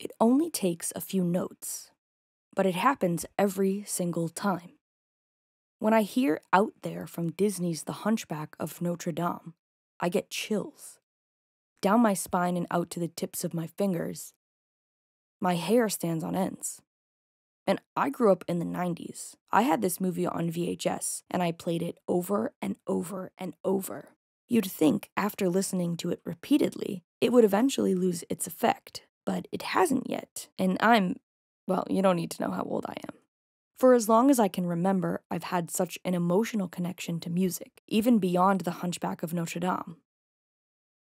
It only takes a few notes, but it happens every single time. When I hear Out There from Disney's The Hunchback of Notre Dame, I get chills. Down my spine and out to the tips of my fingers. My hair stands on ends. And I grew up in the 90s. I had this movie on VHS, and I played it over and over and over. You'd think, after listening to it repeatedly, it would eventually lose its effect, but it hasn't yet, and well, you don't need to know how old I am. For as long as I can remember, I've had such an emotional connection to music, even beyond The Hunchback of Notre Dame.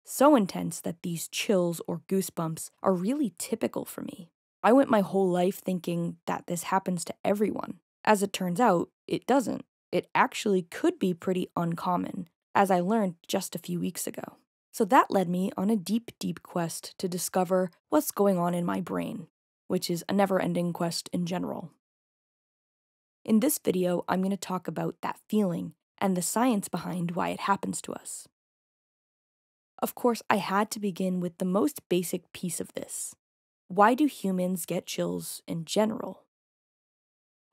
So intense that these chills or goosebumps are really typical for me. I went my whole life thinking that this happens to everyone. As it turns out, it doesn't. It actually could be pretty uncommon, as I learned just a few weeks ago. So that led me on a deep, deep quest to discover what's going on in my brain, which is a never-ending quest in general. In this video, I'm going to talk about that feeling and the science behind why it happens to us. Of course, I had to begin with the most basic piece of this. Why do humans get chills in general?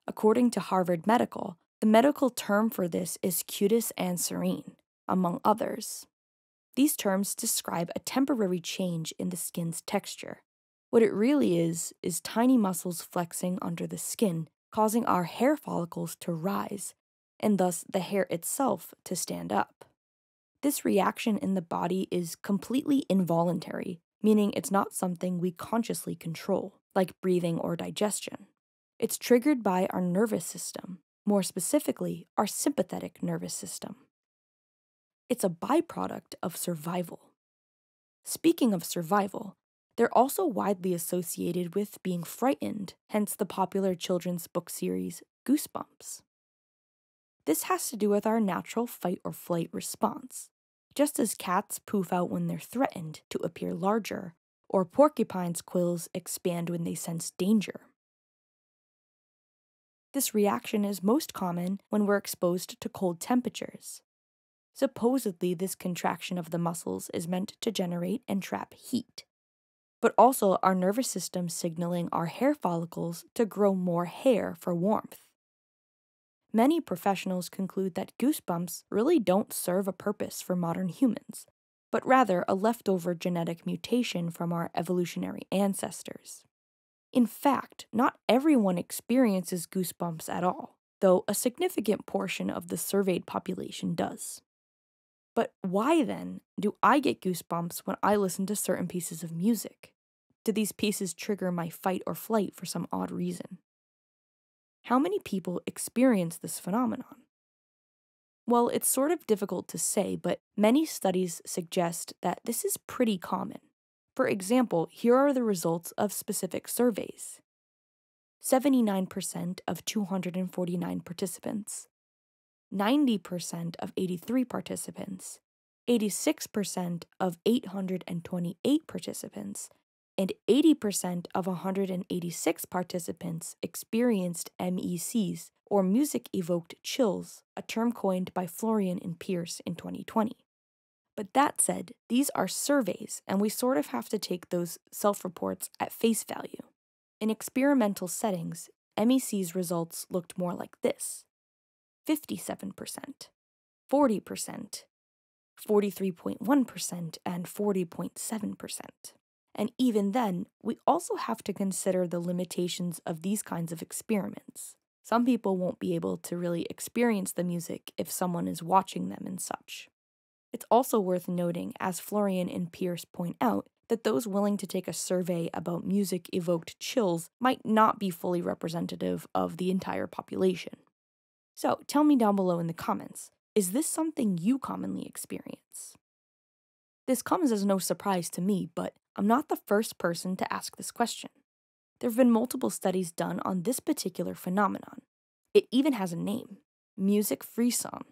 According to Harvard Medical, the medical term for this is cutis anserine, among others. These terms describe a temporary change in the skin's texture. What it really is tiny muscles flexing under the skin, causing our hair follicles to rise, and thus the hair itself to stand up. This reaction in the body is completely involuntary, meaning it's not something we consciously control, like breathing or digestion. It's triggered by our nervous system, more specifically, our sympathetic nervous system. It's a byproduct of survival. Speaking of survival, they're also widely associated with being frightened, hence the popular children's book series, Goosebumps. This has to do with our natural fight or flight response. Just as cats poof out when they're threatened to appear larger, or porcupines' quills expand when they sense danger. This reaction is most common when we're exposed to cold temperatures. Supposedly, this contraction of the muscles is meant to generate and trap heat, but also our nervous system signaling our hair follicles to grow more hair for warmth. Many professionals conclude that goosebumps really don't serve a purpose for modern humans, but rather a leftover genetic mutation from our evolutionary ancestors. In fact, not everyone experiences goosebumps at all, though a significant portion of the surveyed population does. But why then do I get goosebumps when I listen to certain pieces of music? Do these pieces trigger my fight or flight for some odd reason? How many people experience this phenomenon? Well, it's sort of difficult to say, but many studies suggest that this is pretty common. For example, here are the results of specific surveys. 79% of 249 participants, 90% of 83 participants, 86% of 828 participants, and 80% of 186 participants experienced MECs, or music-evoked chills, a term coined by Florian and Pierce in 2020. But that said, these are surveys, and we sort of have to take those self-reports at face value. In experimental settings, MEC's results looked more like this: 57%, 40%, 43.1%, and 40.7%. And even then, we also have to consider the limitations of these kinds of experiments. Some people won't be able to really experience the music if someone is watching them and such. It's also worth noting, as Florian and Pierce point out, that those willing to take a survey about music-evoked chills might not be fully representative of the entire population. So tell me down below in the comments, is this something you commonly experience? This comes as no surprise to me, but I'm not the first person to ask this question. There have been multiple studies done on this particular phenomenon. It even has a name, music frisson,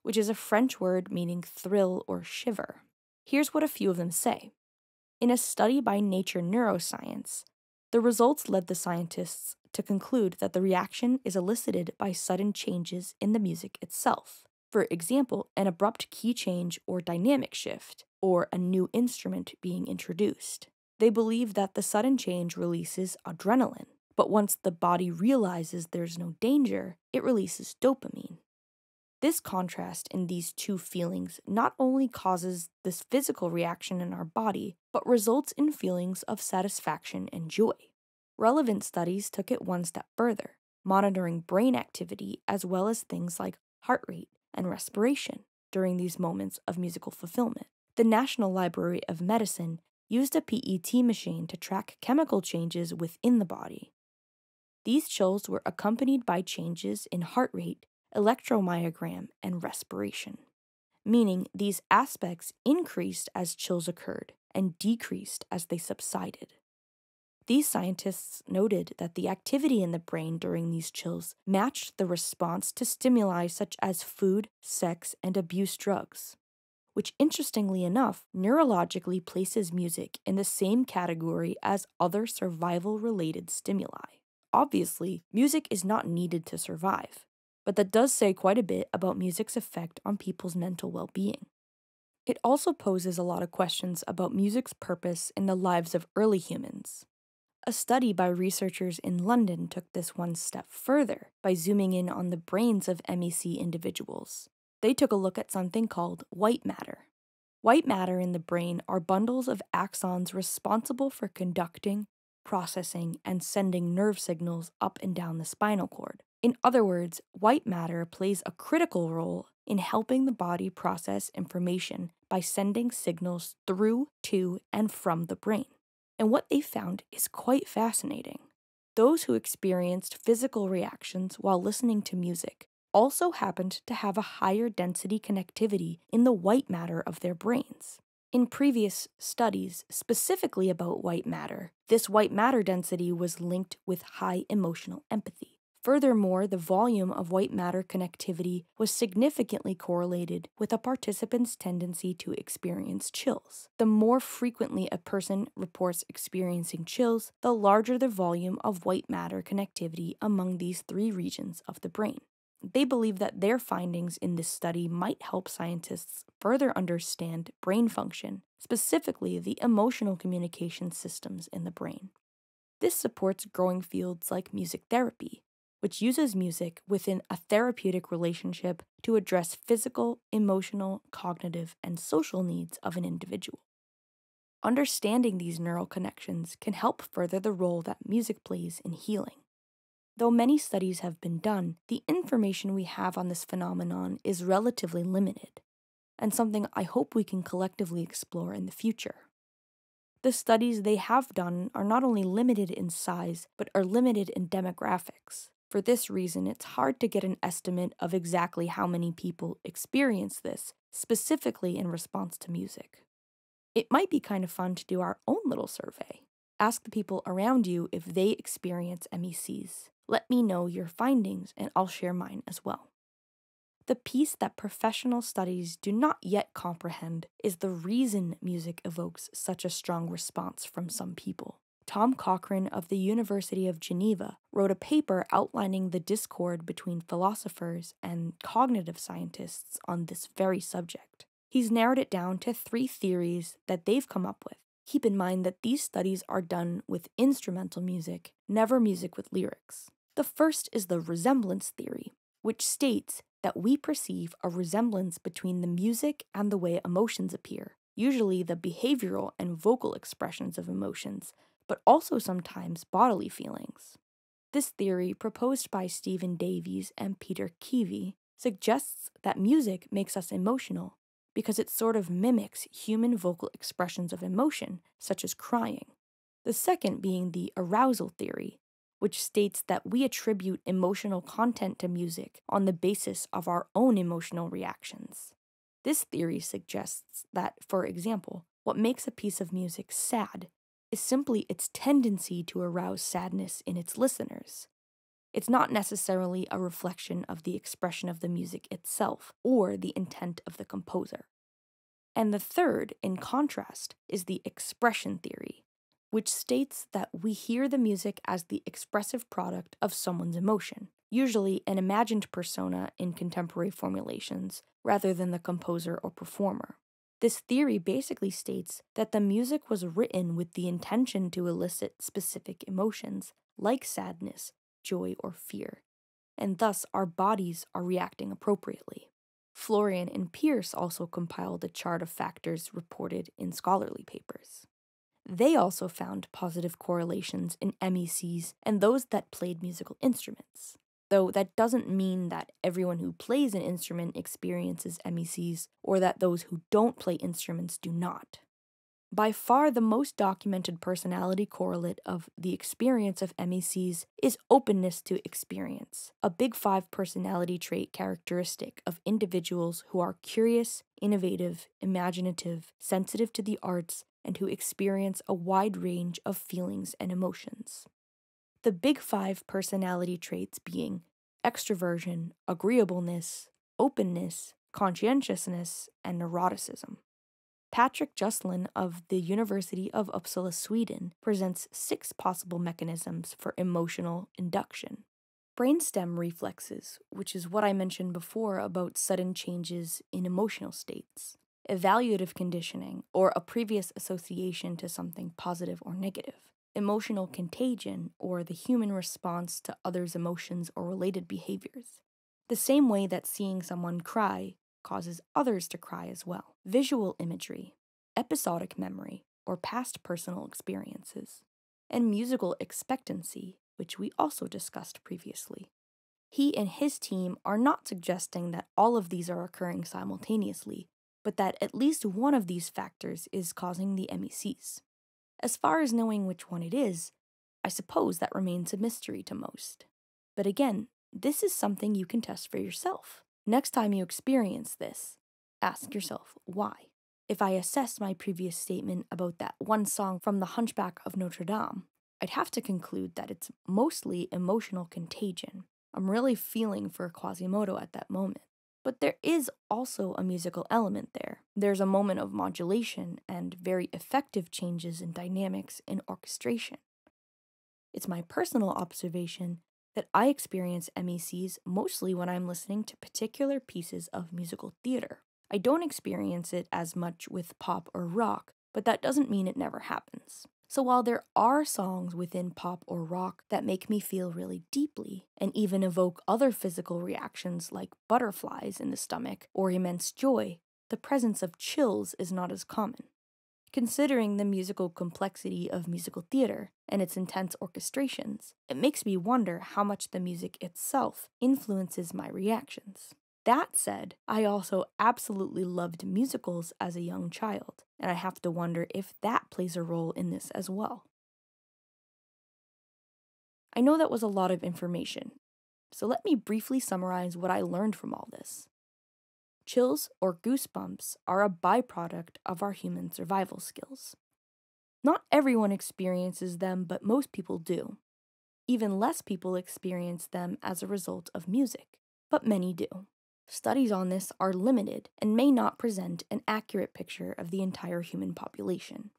which is a French word meaning thrill or shiver. Here's what a few of them say. In a study by Nature Neuroscience, the results led the scientists to conclude that the reaction is elicited by sudden changes in the music itself. For example, an abrupt key change or dynamic shift, or a new instrument being introduced. They believe that the sudden change releases adrenaline, but once the body realizes there's no danger, it releases dopamine. This contrast in these two feelings not only causes this physical reaction in our body, but results in feelings of satisfaction and joy. Relevant studies took it one step further, monitoring brain activity as well as things like heart rate and respiration during these moments of musical fulfillment. The National Library of Medicine used a PET machine to track chemical changes within the body. These chills were accompanied by changes in heart rate, electromyogram, and respiration, meaning these aspects increased as chills occurred and decreased as they subsided. These scientists noted that the activity in the brain during these chills matched the response to stimuli such as food, sex, and abuse drugs, which interestingly enough neurologically places music in the same category as other survival-related stimuli. Obviously, music is not needed to survive, but that does say quite a bit about music's effect on people's mental well-being. It also poses a lot of questions about music's purpose in the lives of early humans. A study by researchers in London took this one step further by zooming in on the brains of MEC individuals. They took a look at something called white matter. White matter in the brain are bundles of axons responsible for conducting, processing, and sending nerve signals up and down the spinal cord. In other words, white matter plays a critical role in helping the body process information by sending signals through, to, and from the brain. And what they found is quite fascinating. Those who experienced physical reactions while listening to music also happened to have a higher density connectivity in the white matter of their brains. In previous studies, specifically about white matter, this white matter density was linked with high emotional empathy. Furthermore, the volume of white matter connectivity was significantly correlated with a participant's tendency to experience chills. The more frequently a person reports experiencing chills, the larger the volume of white matter connectivity among these three regions of the brain. They believe that their findings in this study might help scientists further understand brain function, specifically the emotional communication systems in the brain. This supports growing fields like music therapy, which uses music within a therapeutic relationship to address physical, emotional, cognitive, and social needs of an individual. Understanding these neural connections can help further the role that music plays in healing. Though many studies have been done, the information we have on this phenomenon is relatively limited, and something I hope we can collectively explore in the future. The studies they have done are not only limited in size, but are limited in demographics. For this reason, it's hard to get an estimate of exactly how many people experience this, specifically in response to music. It might be kind of fun to do our own little survey. Ask the people around you if they experience MECs. Let me know your findings, and I'll share mine as well. The piece that professional studies do not yet comprehend is the reason music evokes such a strong response from some people. Tom Cochrane of the University of Geneva wrote a paper outlining the discord between philosophers and cognitive scientists on this very subject. He's narrowed it down to 3 theories that they've come up with. Keep in mind that these studies are done with instrumental music, never music with lyrics. The first is the resemblance theory, which states that we perceive a resemblance between the music and the way emotions appear, usually the behavioral and vocal expressions of emotions, but also sometimes bodily feelings. This theory, proposed by Stephen Davies and Peter Keavy, suggests that music makes us emotional because it sort of mimics human vocal expressions of emotion, such as crying. The second being the arousal theory, which states that we attribute emotional content to music on the basis of our own emotional reactions. This theory suggests that, for example, what makes a piece of music sad is simply its tendency to arouse sadness in its listeners. It's not necessarily a reflection of the expression of the music itself or the intent of the composer. And the third, in contrast, is the expression theory, which states that we hear the music as the expressive product of someone's emotion, usually an imagined persona in contemporary formulations, rather than the composer or performer. This theory basically states that the music was written with the intention to elicit specific emotions, like sadness, joy, or fear, and thus our bodies are reacting appropriately. Florian and Pierce also compiled a chart of factors reported in scholarly papers. They also found positive correlations in MECs and those that played musical instruments. Though that doesn't mean that everyone who plays an instrument experiences MECs, or that those who don't play instruments do not. By far the most documented personality correlate of the experience of MECs is openness to experience, a Big Five personality trait characteristic of individuals who are curious, innovative, imaginative, sensitive to the arts, and who experience a wide range of feelings and emotions. The Big Five personality traits being extroversion, agreeableness, openness, conscientiousness, and neuroticism. Patrick Justlin of the University of Uppsala, Sweden, presents 6 possible mechanisms for emotional induction. Brainstem reflexes, which is what I mentioned before about sudden changes in emotional states. Evaluative conditioning, or a previous association to something positive or negative. Emotional contagion, or the human response to others' emotions or related behaviors. The same way that seeing someone cry causes others to cry as well. Visual imagery, episodic memory, or past personal experiences. And musical expectancy, which we also discussed previously. He and his team are not suggesting that all of these are occurring simultaneously, but that at least one of these factors is causing the MECs. As far as knowing which one it is, I suppose that remains a mystery to most. But again, this is something you can test for yourself. Next time you experience this, ask yourself why. If I assessed my previous statement about that one song from The Hunchback of Notre Dame, I'd have to conclude that it's mostly emotional contagion. I'm really feeling for Quasimodo at that moment. But there is also a musical element there. There's a moment of modulation and very effective changes in dynamics in orchestration. It's my personal observation that I experience MECs mostly when I'm listening to particular pieces of musical theater. I don't experience it as much with pop or rock, but that doesn't mean it never happens. So while there are songs within pop or rock that make me feel really deeply, and even evoke other physical reactions like butterflies in the stomach or immense joy, the presence of chills is not as common. Considering the musical complexity of musical theater and its intense orchestrations, it makes me wonder how much the music itself influences my reactions. That said, I also absolutely loved musicals as a young child, and I have to wonder if that plays a role in this as well. I know that was a lot of information, so let me briefly summarize what I learned from all this. Chills or goosebumps are a byproduct of our human survival skills. Not everyone experiences them, but most people do. Even less people experience them as a result of music, but many do. Studies on this are limited and may not present an accurate picture of the entire human population.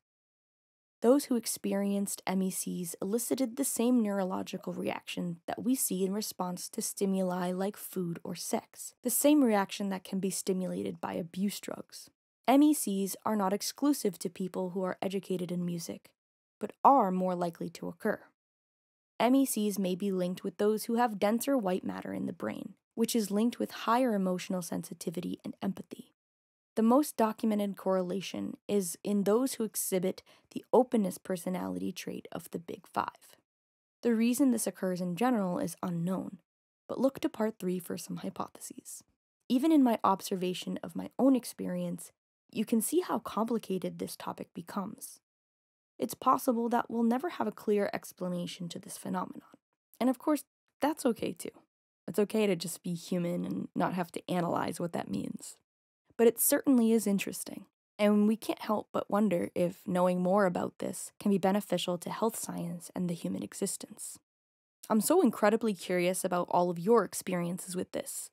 Those who experienced MECs elicited the same neurological reaction that we see in response to stimuli like food or sex, the same reaction that can be stimulated by abuse drugs. MECs are not exclusive to people who are educated in music, but are more likely to occur. MECs may be linked with those who have denser white matter in the brain, which is linked with higher emotional sensitivity and empathy. The most documented correlation is in those who exhibit the openness personality trait of the Big Five. The reason this occurs in general is unknown, but look to Part 3 for some hypotheses. Even in my observation of my own experience, you can see how complicated this topic becomes. It's possible that we'll never have a clear explanation to this phenomenon. And of course, that's okay too. It's okay to just be human and not have to analyze what that means. But it certainly is interesting, and we can't help but wonder if knowing more about this can be beneficial to health science and the human existence. I'm so incredibly curious about all of your experiences with this.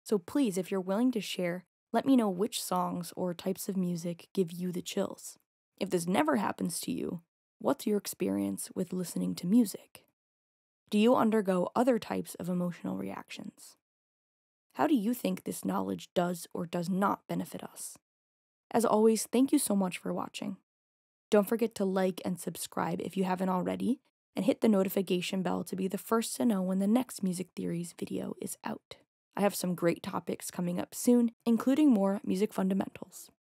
So please, if you're willing to share, let me know which songs or types of music give you the chills. If this never happens to you, what's your experience with listening to music? Do you undergo other types of emotional reactions? How do you think this knowledge does or does not benefit us? As always, thank you so much for watching. Don't forget to like and subscribe if you haven't already, and hit the notification bell to be the first to know when the next music theories video is out. I have some great topics coming up soon, including more music fundamentals.